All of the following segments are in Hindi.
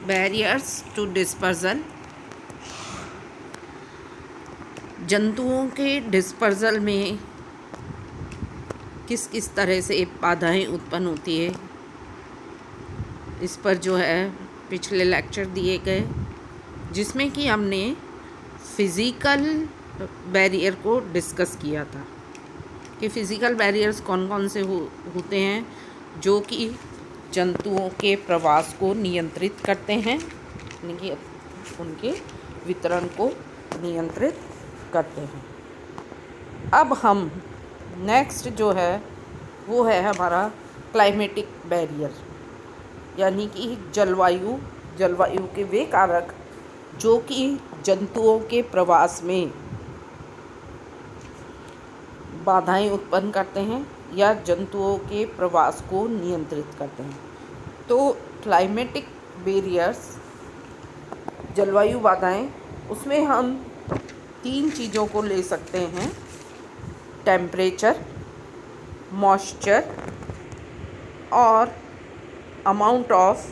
Barriers to dispersal. जंतुओं के डिस्पर्जल में किस किस तरह से बाधाएं उत्पन्न होती है, इस पर जो है पिछले लेक्चर दिए गए, जिसमें कि हमने फिज़िकल बैरियर को डिस्कस किया था कि फ़िज़िकल बैरियर्स कौन कौन से होते हैं जो कि जंतुओं के प्रवास को नियंत्रित करते हैं, यानी कि उनके वितरण को नियंत्रित करते हैं। अब हम नेक्स्ट जो है वो है हमारा क्लाइमेटिक बैरियर, यानी कि जलवायु के वे कारक जो कि जंतुओं के प्रवास में बाधाएं उत्पन्न करते हैं या जंतुओं के प्रवास को नियंत्रित करते हैं। तो क्लाइमेटिक बैरियर्स, जलवायु बाधाएं, उसमें हम 3 चीज़ों को ले सकते हैं: टेम्परेचर, मॉइस्चर और अमाउंट ऑफ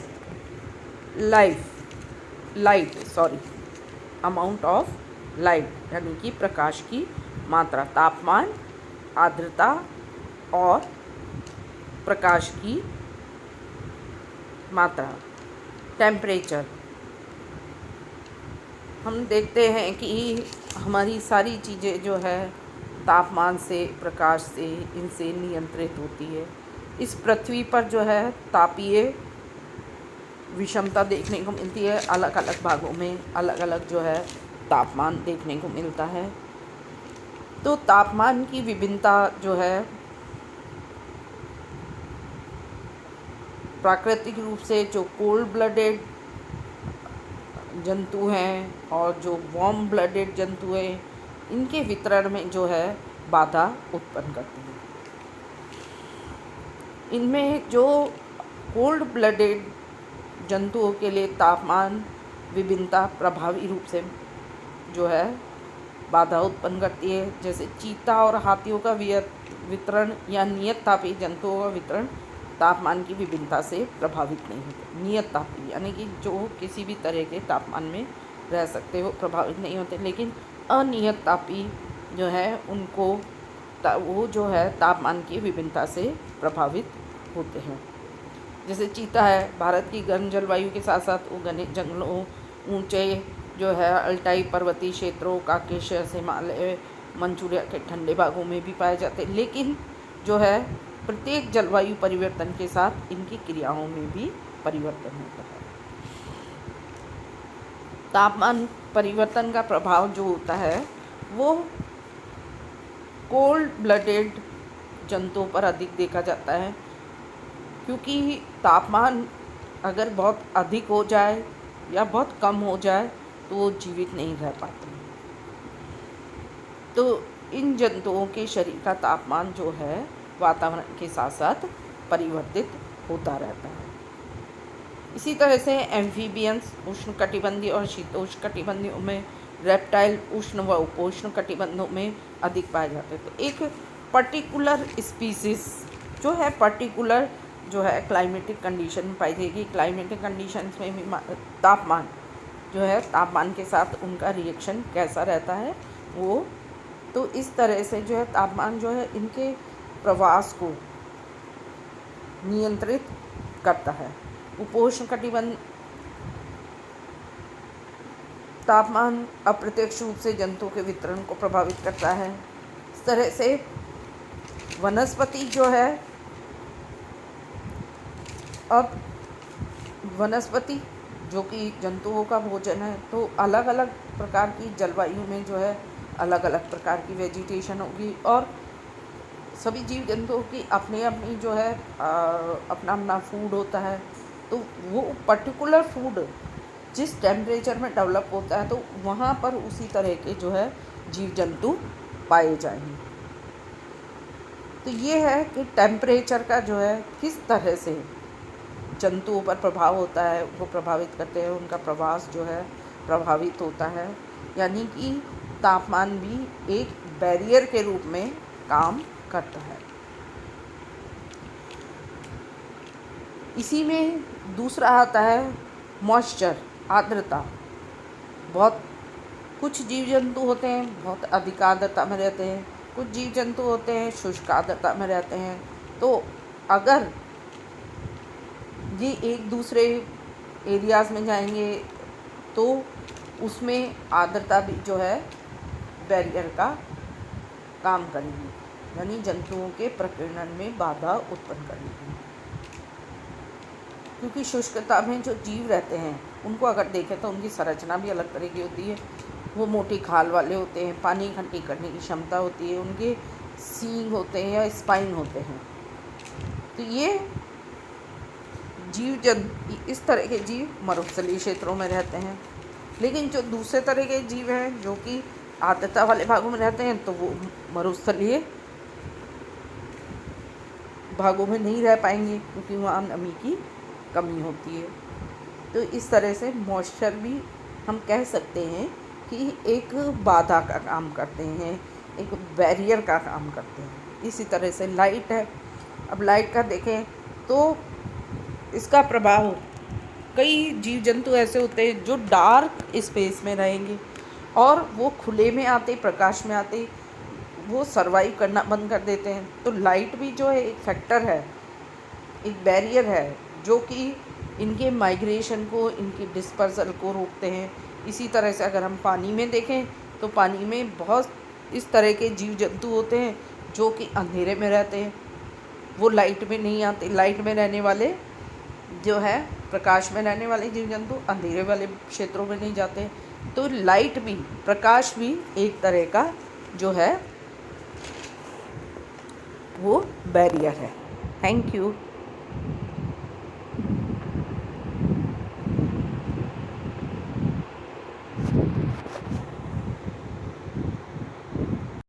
लाइट, यानी कि प्रकाश की मात्रा, तापमान, आर्द्रता और प्रकाश की मात्रा। टेम्परेचर, हम देखते हैं कि हमारी सारी चीज़ें जो है तापमान से, प्रकाश से, इनसे नियंत्रित होती है। इस पृथ्वी पर जो है तापीय विषमता देखने को मिलती है, अलग अलग भागों में अलग अलग जो है तापमान देखने को मिलता है। तो तापमान की विभिन्नता जो है प्राकृतिक रूप से जो कोल्ड ब्लडेड जंतु हैं और जो वार्म ब्लडेड जंतु हैं, इनके वितरण में जो है बाधा उत्पन्न करती है। इनमें जो कोल्ड ब्लडेड जंतुओं के लिए तापमान विभिन्नता प्रभावी रूप से जो है बाधा उत्पन्न करती है। जैसे चीता और हाथियों का वितरण या नियत तापीय जंतुओं का वितरण तापमान की विभिन्नता से प्रभावित नहीं होते। नियत तापीय यानी कि जो किसी भी तरह के तापमान में रह सकते हो, प्रभावित नहीं होते, लेकिन अनियत तापीय जो है उनको वो जो है तापमान की विभिन्नता से प्रभावित होते हैं। जैसे चीता है, भारत की गर्म जलवायु के साथ साथ वो घने जंगलों, ऊंचे जो है अल्टाई पर्वतीय क्षेत्रों, काकेशस, हिमालय, मंचूरिया के ठंडे भागों में भी पाए जाते हैं, लेकिन जो है प्रत्येक जलवायु परिवर्तन के साथ इनकी क्रियाओं में भी परिवर्तन होता है। तापमान परिवर्तन का प्रभाव जो होता है वो कोल्ड ब्लडेड जंतुओं पर अधिक देखा जाता है, क्योंकि तापमान अगर बहुत अधिक हो जाए या बहुत कम हो जाए तो वो जीवित नहीं रह पाते। तो इन जंतुओं के शरीर का तापमान जो है वातावरण के साथ साथ परिवर्तित होता रहता है। इसी तरह से एम्फीबियंस उष्णकटिबंधीय और शीतोष्णकटिबंधीयों में, रेप्टाइल उष्ण व उपोष्ण कटिबंधों में अधिक पाए जाते हैं। तो एक पर्टिकुलर स्पीसीज जो है क्लाइमेटिक कंडीशन में पाई जाएगी। क्लाइमेटिक कंडीशंस में भी तापमान जो है, तापमान के साथ उनका रिएक्शन कैसा रहता है वो, तो इस तरह से जो है तापमान जो है इनके प्रवास को नियंत्रित करता है। उपोष्ण कटिबंध तापमान अप्रत्यक्ष रूप से जंतुओं के वितरण को प्रभावित करता है। इस तरह से वनस्पति जो है, अब वनस्पति जो कि जंतुओं का भोजन है, तो अलग अलग प्रकार की जलवायु में जो है अलग अलग प्रकार की वेजिटेशन होगी और सभी जीव जंतुओं की अपनी अपनी जो है अपना अपना फूड होता है। तो वो पर्टिकुलर फूड जिस टेम्परेचर में डेवलप होता है तो वहाँ पर उसी तरह के जो है जीव जंतु पाए जाएंगे। तो ये है कि टेम्परेचर का जो है किस तरह से जंतुओं पर प्रभाव होता है, वो प्रभावित करते हैं, उनका प्रवास जो है प्रभावित होता है। यानी कि तापमान भी एक बैरियर के रूप में काम करता है। इसी में दूसरा आता है मॉइस्चर, आर्द्रता, बहुत कुछ जीव जंतु होते हैं बहुत अधिक आर्द्रता में रहते हैं, कुछ जीव जंतु होते हैं शुष्क आर्द्रता में रहते हैं। तो अगर ये एक दूसरे एरियाज़ में जाएंगे तो उसमें आर्द्रता भी जो है बैरियर का काम करेगी, यानी जंतुओं के प्रकीर्णन में बाधा उत्पन्न करेगी। क्योंकि शुष्कता में जो जीव रहते हैं उनको अगर देखें तो उनकी संरचना भी अलग तरह की होती है। वो मोटी खाल वाले होते हैं, पानी इकट्ठी करने की क्षमता होती है, उनके सींग होते हैं या स्पाइन होते हैं। तो ये इस तरह के जीव मरुस्थलीय क्षेत्रों में रहते हैं। लेकिन जो दूसरे तरह के जीव हैं जो कि आर्द्रता वाले भागों में रहते हैं तो वो मरुस्थलीय भागों में नहीं रह पाएंगे क्योंकि वहाँ नमी की कमी होती है। तो इस तरह से मॉइस्चर भी हम कह सकते हैं कि एक बाधा का काम करते हैं, एक बैरियर का काम करते हैं। इसी तरह से लाइट है। अब लाइट का देखें तो इसका प्रभाव, कई जीव जंतु ऐसे होते हैं जो डार्क स्पेस में रहेंगे और वो खुले में आते, प्रकाश में आते वो सर्वाइव करना बंद कर देते हैं। तो लाइट भी जो है एक फैक्टर है, एक बैरियर है जो कि इनके माइग्रेशन को, इनकी डिस्पर्सल को रोकते हैं। इसी तरह से अगर हम पानी में देखें तो पानी में बहुत इस तरह के जीव जंतु होते हैं जो कि अंधेरे में रहते हैं, वो लाइट में नहीं आते। लाइट में रहने वाले जो है, प्रकाश में रहने वाले जीव जंतु अंधेरे वाले क्षेत्रों में नहीं जाते। तो लाइट भी, प्रकाश भी एक तरह का जो है वो बैरियर है। Thank you.